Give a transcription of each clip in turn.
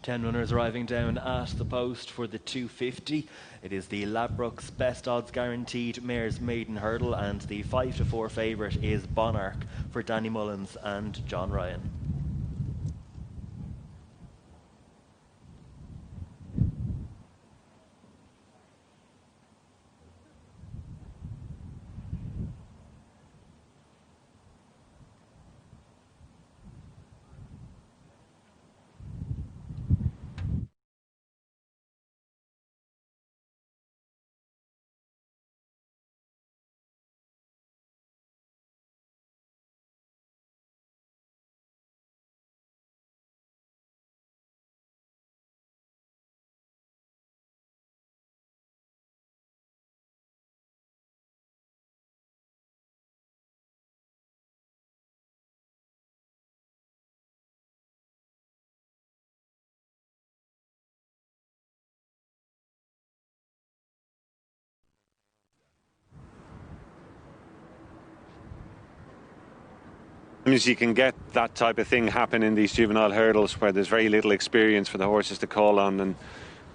10 runners arriving down at the post for the 250. It is the Ladbrokes Best Odds Guaranteed Mares Maiden Hurdle, and the 5-4 favourite is Bonarch for Danny Mullins and John Ryan. You can get that type of thing happen in these juvenile hurdles where there's very little experience for the horses to call on, and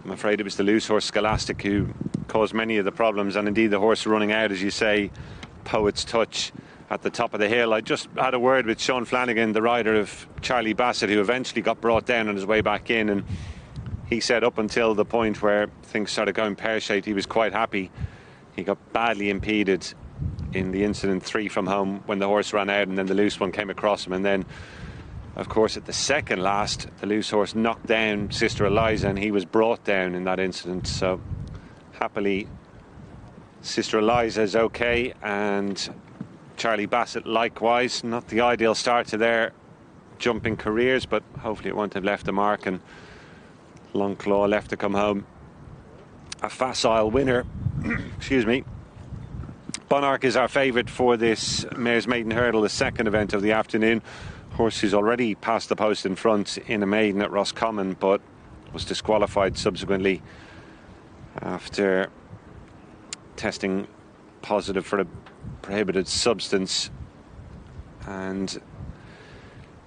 I'm afraid it was the loose horse Scholastic who caused many of the problems, and indeed the horse running out, as you say, Poet's Touch at the top of the hill. I just had a word with Sean Flanagan, the rider of Charlie Bassett, who eventually got brought down on his way back in, and he said up until the point where things started going pear-shaped, he was quite happy. He got badly impeded in the incident 3 from home when the horse ran out, and then the loose one came across him, and then of course at the second last the loose horse knocked down Sister Eliza, and he was brought down in that incident. So happily Sister Eliza is okay, and Charlie Bassett likewise. Not the ideal start to their jumping careers, but hopefully it won't have left a mark, and Longclaw left to come home a facile winner. Excuse me. Bonarch is our favourite for this Mares Maiden Hurdle, the second event of the afternoon. Horse who's already passed the post in front in a maiden at Roscommon, but was disqualified subsequently after testing positive for a prohibited substance. And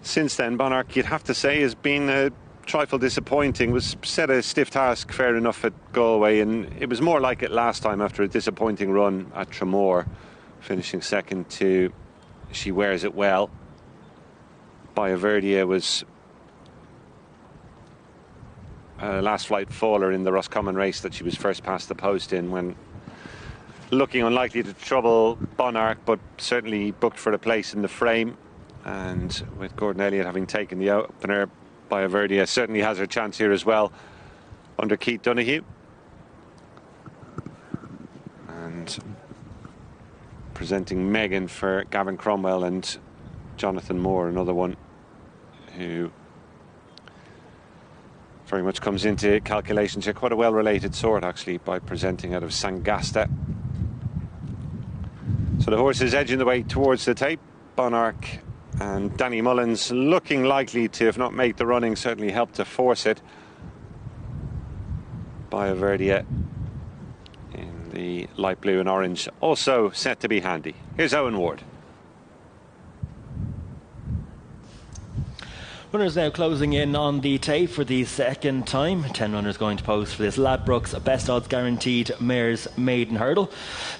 since then, Bonarch, you'd have to say, has been a trifle disappointing. Was set a stiff task, fair enough, at Galway, and it was more like it last time after a disappointing run at Tramore, finishing second to She Wears It Well. Bioverdia was a last flight faller in the Roscommon race that she was first past the post in, when looking unlikely to trouble Bonarch, but certainly booked for a place in the frame. And with Gordon Elliott having taken the opener, Bioverdia certainly has her chance here as well under Keith Donoghue. And presenting Meghan for Gavin Cromwell and Jonathan Moore, another one who very much comes into calculations here. Quite a well-related sort, actually, by presenting out of Sangasta. So the horse is edging the way towards the tape. Bonarch and Danny Mullins looking likely to, if not make the running, certainly help to force it. Bioverdia in the light blue and orange, also set to be handy. Here's Owen Ward. Runners now closing in on the tape for the second time. 10 runners going to post for this Ladbrokes Best Odds Guaranteed Mares Maiden Hurdle.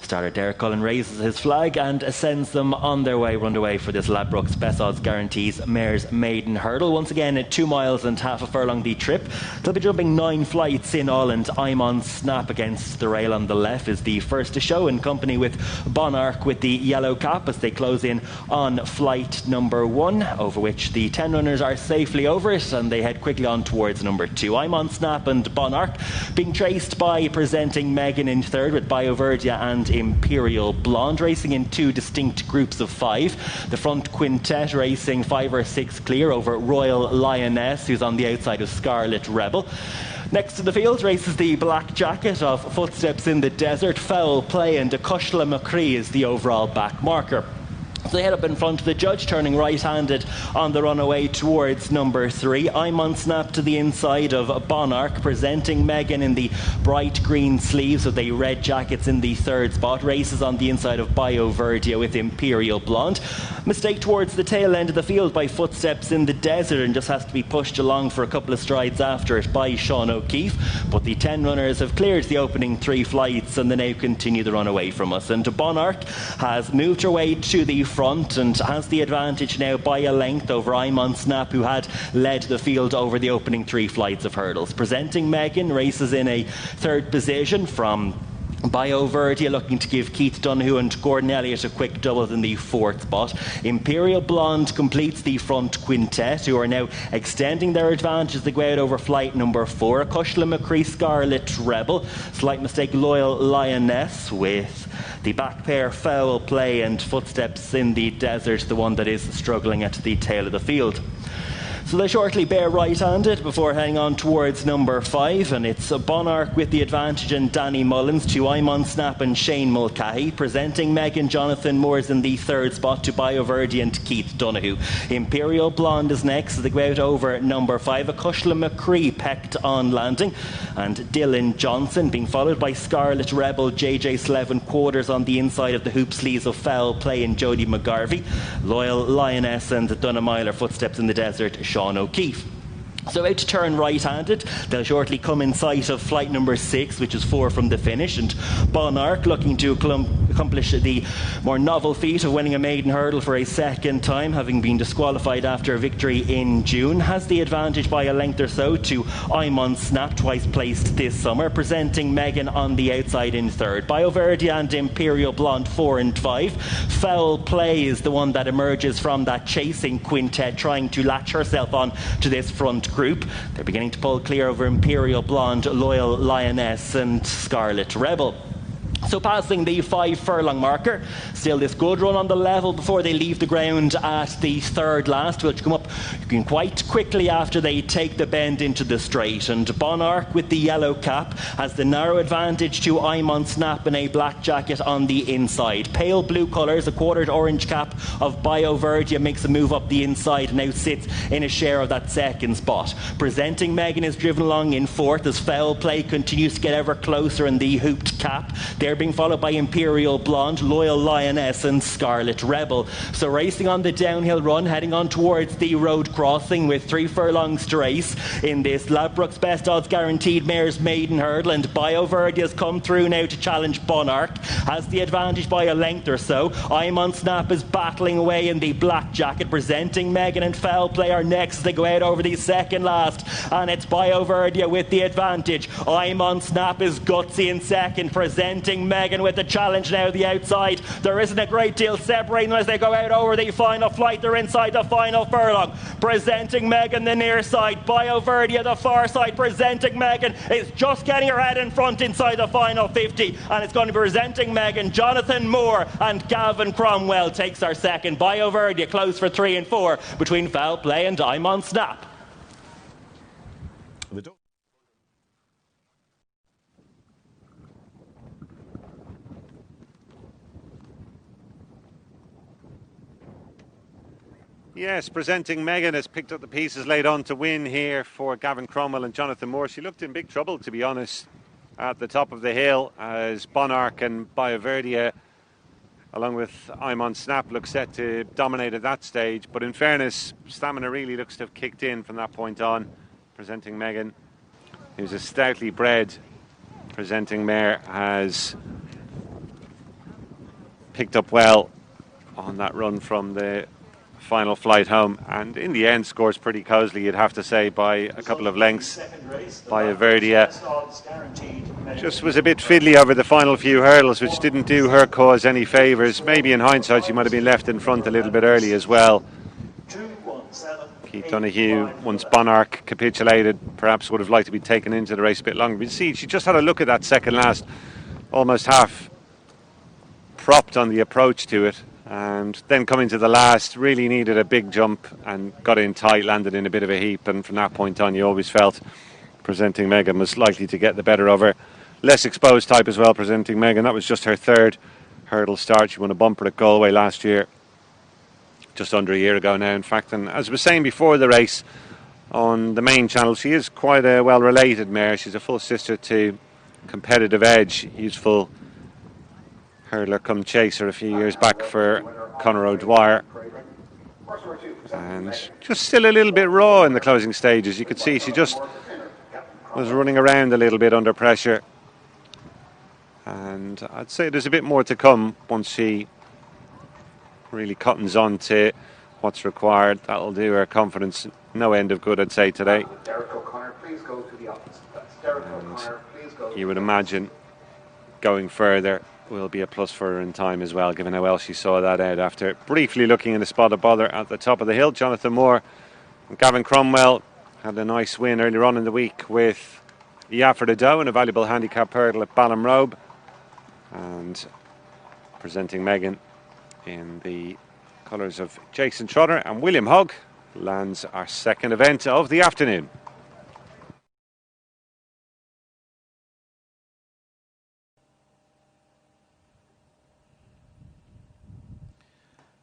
Starter Derek Cullen raises his flag and sends them on their way, underway for this Ladbrokes Best Odds Guarantees Mares Maiden Hurdle. Once again, at 2 miles and half a furlong the trip. They'll be jumping 9 flights in all, and I'm on Snap against the rail on the left is the first to show, in company with Bonarch with the yellow cap, as they close in on flight number 1, over which the 10 runners are safely over it, and they head quickly on towards number 2. I'm on Snap and Bonarch being traced by presenting Meghan in third, with Bioverdia and Imperial Blonde racing in 2 distinct groups of 5. The front quintet racing 5 or 6 clear over Royal Lioness, who's on the outside of Scarlet Rebel. Next to the field races the black jacket of Footsteps in the Desert, Foul Play, and Acushla McCree is the overall back marker. So they head up in front of the judge, turning right-handed on the runaway towards number 3. I'm on snap to the inside of Bonark, presenting Meghan in the bright green sleeves with the red jackets in the 3rd spot. Races on the inside of Bio Verdia with Imperial Blonde. Mistake towards the tail end of the field by Footsteps in the Desert, and just has to be pushed along for a couple of strides after it by Sean O'Keefe. But the 10 runners have cleared the opening 3 flights, and they now continue the run away from us. And Bonark has moved her way to the front and has the advantage now by a length over I'm on Snap, who had led the field over the opening 3 flights of hurdles. Presenting Meghan races in a 3rd position from Bio Verdia, looking to give Keith Donoghue and Gordon Elliott a quick double in the 4th spot. Imperial Blonde completes the front quintet, who are now extending their advantage as they go out over flight number 4. Cushla McCree Scarlet Rebel, slight mistake Loyal Lioness, with the back pair Foul Play and Footsteps in the Desert, the one that is struggling at the tail of the field. So they shortly bear right-handed before heading on towards number 5, and it's Bonark with the advantage and Danny Mullins to I'm on Snap and Shane Mulcahy. Presenting Meghan Jonathan Moores in the 3rd spot to Bio Verdi and Keith Donoghue. Imperial Blonde is next as they go out over number 5. Cushla McCree pecked on landing, and Dylan Johnson being followed by Scarlet Rebel, JJ Slevin Quarters on the inside of the hoop sleeves of Foul Play and Jodie McGarvey. Loyal Lioness and Dunamiler Footsteps in the Desert, Sean O'Keefe. So out to turn right-handed, they'll shortly come in sight of flight number 6, which is 4 from the finish, and Bonark, looking to accomplish the more novel feat of winning a maiden hurdle for a 2nd time, having been disqualified after a victory in June, has the advantage by a length or so to I'm on Snap, twice placed this summer. Presenting Meghan on the outside in 3rd. Bio Verdia and Imperial Blonde 4 and 5. Foul Play is the one that emerges from that chasing quintet, trying to latch herself on to this front group. They're beginning to pull clear over Imperial Blonde, Loyal Lioness and Scarlet Rebel. So passing the 5 furlong marker, still this good run on the level before they leave the ground at the 3rd last, which come up quite quickly after they take the bend into the straight. And Bonark with the yellow cap has the narrow advantage to I'm on Snap in a black jacket on the inside. Pale blue colours, a quartered orange cap of Bio Verdia makes a move up the inside and now sits in a share of that 2nd spot. Presenting Meghan is driven along in 4th as Foul Play continues to get ever closer in the hooped cap. They're being followed by Imperial Blonde, Loyal Lioness and Scarlet Rebel. So racing on the downhill run, heading on towards the road crossing with 3 furlongs to race in this Ladbrokes Best Odds Guaranteed Mares Maiden Hurdle, and Bio Verdi has come through now to challenge Bonark, has the advantage by a length or so. I'm on Snap is battling away in the black jacket. Presenting Meghan and Foul Play are next as they go out over the 2nd last, and it's Bio Verdia with the advantage. I'm on Snap is gutsy in 2nd, presenting Meghan with the challenge now the outside. There isn't a great deal separating them as they go out over the final flight. They're inside the final furlong. Presenting Meghan the near side. Bio Verdia the far side. Presenting Meghan is just getting her head in front inside the final 50, and it's going to be presenting Meghan. Jonathan Moore and Gavin Cromwell takes our 2nd. Bio Verdia close for 3 and 4 between Foul Play and I'm on Snap. Yes, Presenting Meghan has picked up the pieces laid on to win here for Gavin Cromwell and Jonathan Moore. She looked in big trouble, to be honest, at the top of the hill as Bonark and Bio Verdia, along with I'm on Snap, look set to dominate at that stage. But in fairness, stamina really looks to have kicked in from that point on. Presenting Meghan, who's a stoutly bred presenting mare, has picked up well on that run from the final flight home, and in the end scores pretty cosily, you'd have to say, by a couple of lengths. Bio Verdia just was a bit fiddly over the final few hurdles, which didn't do her cause any favours. Maybe in hindsight she might have been left in front a little bit early as well. Keith Donoghue, once Bonark capitulated, perhaps would have liked to be taken into the race a bit longer. But you see, she just had a look at that 2nd last, almost half propped on the approach to it, and then coming to the last, really needed a big jump and got in tight, landed in a bit of a heap, and from that point on you always felt Presenting Meghan was likely to get the better of her. Less exposed type as well, Presenting Meghan. That was just her 3rd hurdle start. She won a bumper at Galway last year just under a year ago now, in fact. And as I was saying before the race, on the main channel, she is quite a well-related mare. She's a full sister to Competitive Edge, useful hurdler come chaser a few years back for Conor O'Dwyer. And just still a little bit raw in the closing stages. You could see she just was running around a little bit under pressure. And I'd say there's a bit more to come once she really cottons on to what's required. That'll do her confidence no end of good, I'd say, today. And you would imagine going further will be a plus for her in time as well, given how well she saw that out after briefly looking in a spot of bother at the top of the hill. Jonathan Moore and Gavin Cromwell had a nice win earlier on in the week with Yafford Ado in a valuable handicap hurdle at Ballinrobe, and presenting Meghan in the colours of Jason Trotter and William Hogg lands our second event of the afternoon.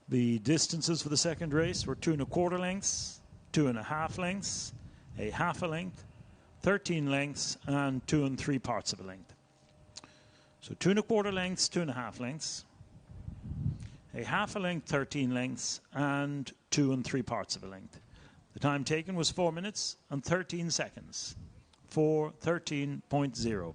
The distances for the second race were 2 1/4 lengths, 2 1/2 lengths, a half a length, 13 lengths, and 2 3/4 of a length. So 2 1/4 lengths, 2 1/2 lengths, a half a length, 13 lengths, and 2 3/4 of a length. The time taken was 4 minutes and 13 seconds. 4:13.0.